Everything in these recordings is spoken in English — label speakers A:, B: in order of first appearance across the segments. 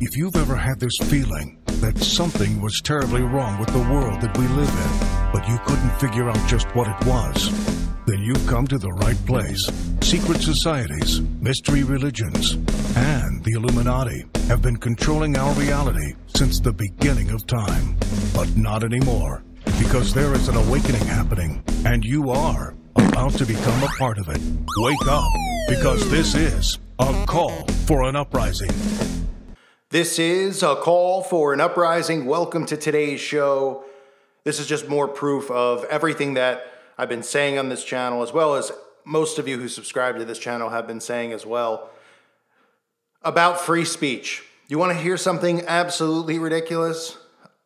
A: If you've ever had this feeling that something was terribly wrong with the world that we live in, but you couldn't figure out just what it was, then you've come to the right place. Secret societies, mystery religions, and the Illuminati have been controlling our reality since the beginning of time. But not anymore, because there is an awakening happening, and you are about to become a part of it. Wake up, because this is a call for an uprising.
B: This is a call for an uprising. Welcome to today's show. This is just more proof of everything that I've been saying on this channel, as well as most of you who subscribe to this channel have been saying as well, about free speech. You want to hear something absolutely ridiculous?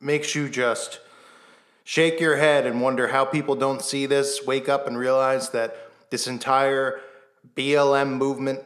B: Makes you just shake your head and wonder how people don't see this, wake up and realize that this entire BLM movement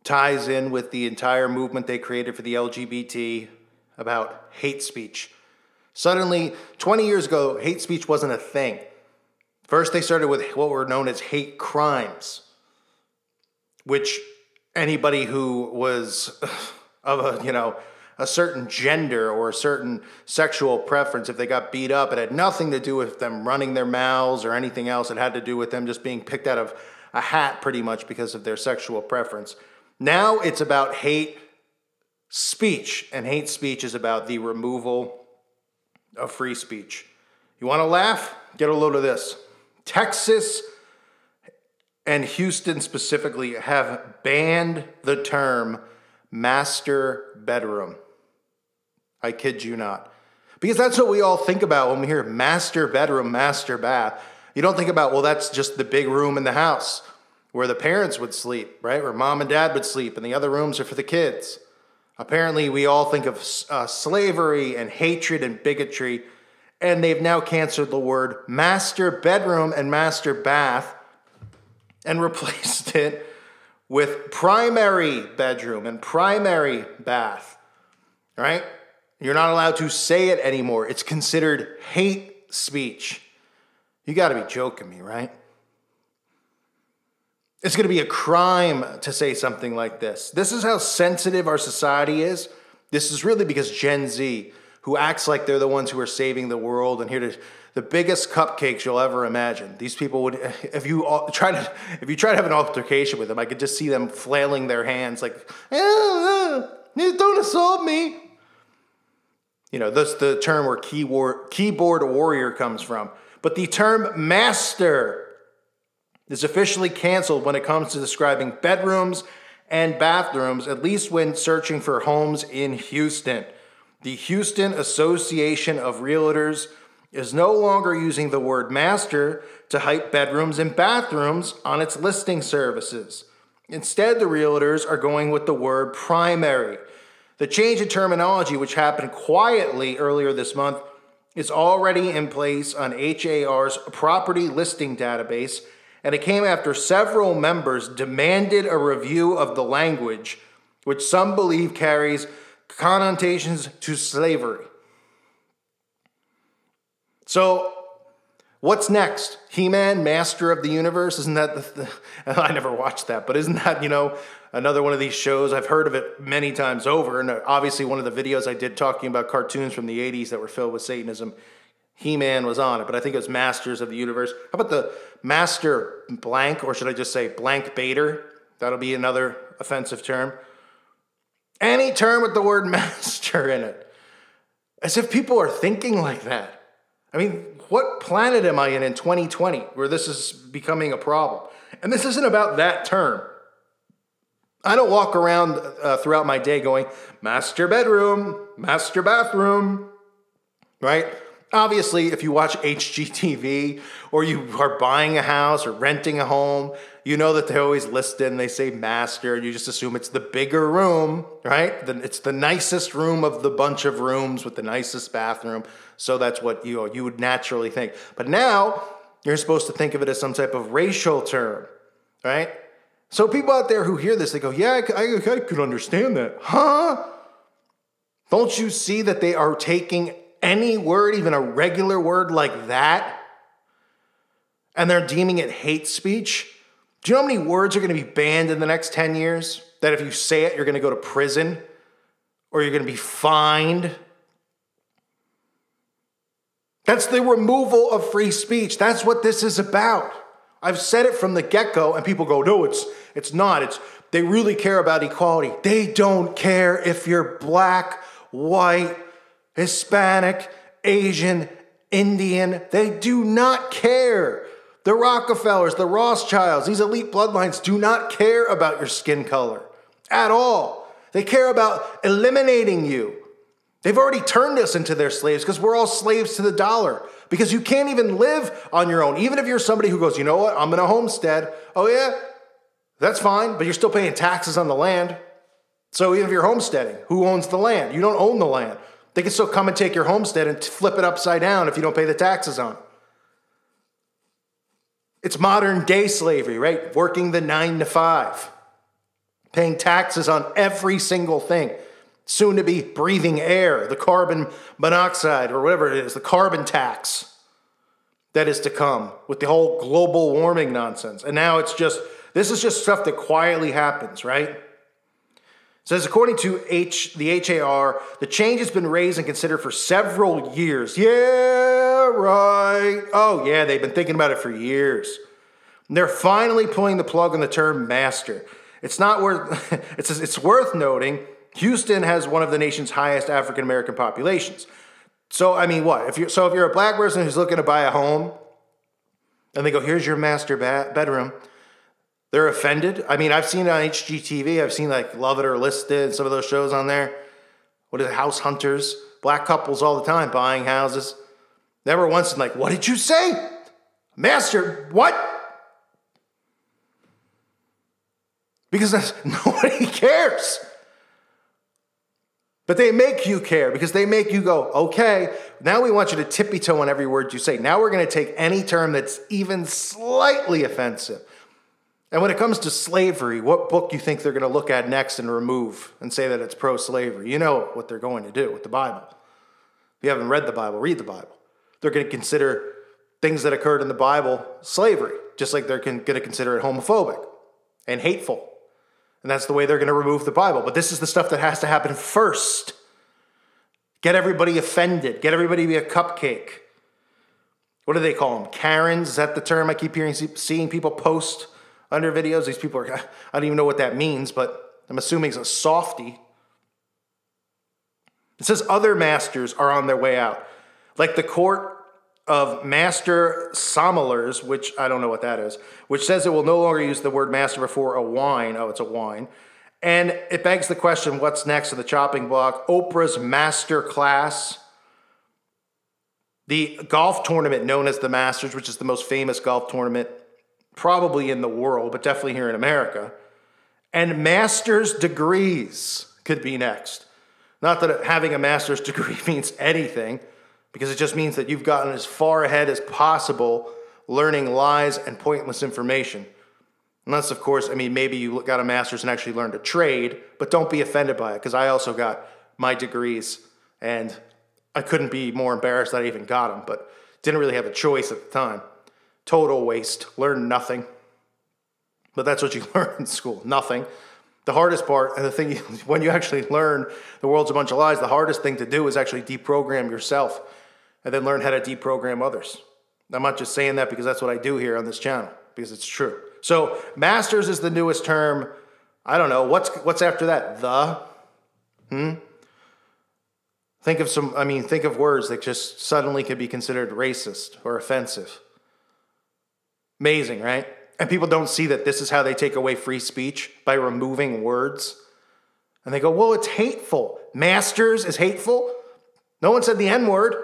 B: ties in with the entire movement they created for the LGBT about hate speech. Suddenly, 20 years ago, hate speech wasn't a thing. First, they started with what were known as hate crimes, which anybody who was of a certain gender or a certain sexual preference, if they got beat up, it had nothing to do with them running their mouths or anything else. It had to do with them just being picked out of a hat pretty much because of their sexual preference. Now it's about hate speech, and hate speech is about the removal of free speech. You want to laugh? Get a load of this. Texas and Houston specifically have banned the term master bedroom. I kid you not. Because that's what we all think about when we hear master bedroom, master bath. You don't think about, well, that's just the big room in the house where the parents would sleep, right? Where mom and dad would sleep, and the other rooms are for the kids. Apparently, we all think of slavery and hatred and bigotry, and they've now canceled the word master bedroom and master bath and replaced it with primary bedroom and primary bath, right? You're not allowed to say it anymore. It's considered hate speech. You got to be joking me, right? It's going to be a crime to say something like this. This is how sensitive our society is. This is really because Gen Z, who acts like they're the ones who are saving the world and here to the biggest cupcakes you'll ever imagine. These people would, if you try to have an altercation with them, I could just see them flailing their hands like, don't assault me. You know, that's the term where keyboard warrior comes from. But the term master is officially canceled when it comes to describing bedrooms and bathrooms, at least when searching for homes in Houston. The Houston Association of Realtors is no longer using the word master to hype bedrooms and bathrooms on its listing services. Instead, the realtors are going with the word primary. The change in terminology, which happened quietly earlier this month, is already in place on HAR's property listing database, and it came after several members demanded a review of the language, which some believe carries connotations to slavery. So, what's next? He-Man, Master of the Universe? Isn't that I never watched that, but isn't that, another one of these shows? I've heard of it many times over, and obviously one of the videos I did talking about cartoons from the 80s that were filled with Satanism, He-Man was on it, but I think it was Masters of the Universe. How about the Master Blank, or should I just say Blank Baiter? That'll be another offensive term. Any term with the word master in it. As if people are thinking like that. I mean, what planet am I in 2020 where this is becoming a problem? And this isn't about that term. I don't walk around throughout my day going, master bedroom, master bathroom, right? Obviously, if you watch HGTV or you are buying a house or renting a home, you know that they always list it and they say master, and you just assume it's the bigger room, right? It's the nicest room of the bunch of rooms with the nicest bathroom. So that's what you would naturally think. But now you're supposed to think of it as some type of racial term, right? So people out there who hear this, they go, yeah, I could understand that. Huh? Don't you see that they are taking any word, even a regular word like that, and they're deeming it hate speech? Do you know how many words are going to be banned in the next 10 years? That if you say it, you're going to go to prison? or you're going to be fined. That's the removal of free speech. That's what this is about. I've said it from the get-go, and people go, no, it's not. They really care about equality. They don't care if you're black, white, Hispanic, Asian, Indian. They do not care. The Rockefellers, the Rothschilds, these elite bloodlines do not care about your skin color at all. They care about eliminating you. They've already turned us into their slaves because we're all slaves to the dollar. Because you can't even live on your own. Even if you're somebody who goes, you know what, I'm going to homestead. Oh yeah, that's fine, but you're still paying taxes on the land. So even if you're homesteading, who owns the land? You don't own the land. They can still come and take your homestead and flip it upside down if you don't pay the taxes on it. It's modern day slavery, right? Working the 9 to 5. Paying taxes on every single thing. Soon to be breathing air, the carbon monoxide or whatever it is, the carbon tax that is to come with the whole global warming nonsense. And now this is just stuff that quietly happens, right? It says, according to the HAR, the change has been raised and considered for several years. Yeah, right. Oh, yeah, they've been thinking about it for years. And they're finally pulling the plug on the term master. It's worth noting, Houston has one of the nation's highest African-American populations. So, I mean, what? If you're a black person who's looking to buy a home, and they go, here's your master bedroom, they're offended. I mean, I've seen it on HGTV. I've seen like Love It or Listed, some of those shows on there. What are the house hunters? Black couples all the time buying houses. Never once like, what did you say? Master, what? Because nobody cares. But they make you care because they make you go, okay, now we want you to tippy-toe on every word you say. Now we're going to take any term that's even slightly offensive. And when it comes to slavery, what book you think they're going to look at next and remove and say that it's pro-slavery? You know what they're going to do with the Bible. If you haven't read the Bible, read the Bible. They're going to consider things that occurred in the Bible slavery, just like they're going to consider it homophobic and hateful. And that's the way they're going to remove the Bible. But this is the stuff that has to happen first. Get everybody offended. Get everybody to be a cupcake. What do they call them? Karens? Is that the term I keep seeing people post under videos? These people I don't even know what that means, but I'm assuming it's a softie. It says other masters are on their way out. Like the court of master sommelers, which I don't know what that is, which says it will no longer use the word master before a wine. Oh, it's a wine. And it begs the question, what's next to the chopping block? Oprah's master class. The golf tournament known as the Masters, which is the most famous golf tournament probably in the world, but definitely here in America. And master's degrees could be next. Not that having a master's degree means anything, because it just means that you've gotten as far ahead as possible learning lies and pointless information. Unless, of course, I mean, maybe you got a master's and actually learned a trade, but don't be offended by it, because I also got my degrees, and I couldn't be more embarrassed that I even got them, but didn't really have a choice at the time. Total waste. Learned nothing. But that's what you learn in school, nothing. The hardest part, and the thing, when you actually learn the world's a bunch of lies, the hardest thing to do is actually deprogram yourself and then learn how to deprogram others. I'm not just saying that because that's what I do here on this channel, because it's true. So masters is the newest term. I don't know. What's after that? Think of words that just suddenly could be considered racist or offensive. Amazing, right? And people don't see that this is how they take away free speech, by removing words. And they go, well, it's hateful. Masters is hateful? No one said the N-word.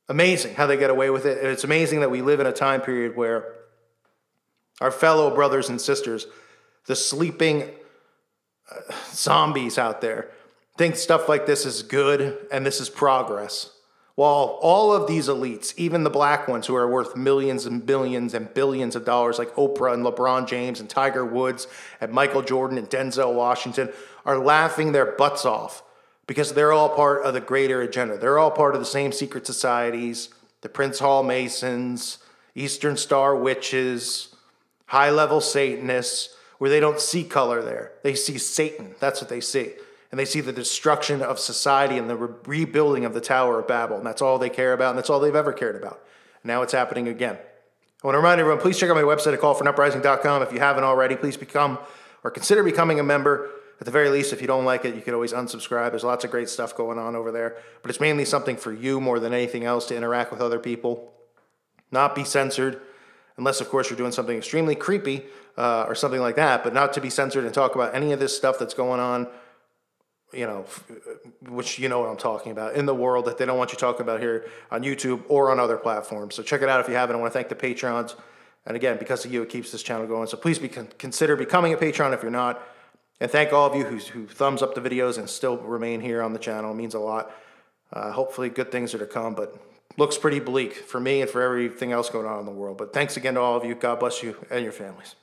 B: Amazing how they get away with it. And it's amazing that we live in a time period where our fellow brothers and sisters, the sleeping zombies out there, think stuff like this is good and this is progress. While all of these elites, even the black ones who are worth millions and billions and billions of dollars, like Oprah and LeBron James and Tiger Woods and Michael Jordan and Denzel Washington, are laughing their butts off because they're all part of the greater agenda. They're all part of the same secret societies, the Prince Hall Masons, Eastern Star Witches, high-level Satanists, where they don't see color there. They see Satan. That's what they see. and they see the destruction of society and the rebuilding of the Tower of Babel. And that's all they care about, and that's all they've ever cared about. And now it's happening again. I want to remind everyone, please check out my website at callforanuprising.com. If you haven't already, please become or consider becoming a member. At the very least, if you don't like it, you can always unsubscribe. There's lots of great stuff going on over there. But it's mainly something for you more than anything else, to interact with other people, not be censored, unless, of course, you're doing something extremely creepy or something like that, but not to be censored and talk about any of this stuff that's going on, you know, which you know what I'm talking about, in the world that they don't want you talking about here on YouTube or on other platforms. So check it out if you haven't. I want to thank the Patrons. And again, because of you, it keeps this channel going. So please consider becoming a Patreon if you're not. And thank all of you who thumbs up the videos and still remain here on the channel. It means a lot. Hopefully good things are to come, but looks pretty bleak for me and for everything else going on in the world. But thanks again to all of you. God bless you and your families.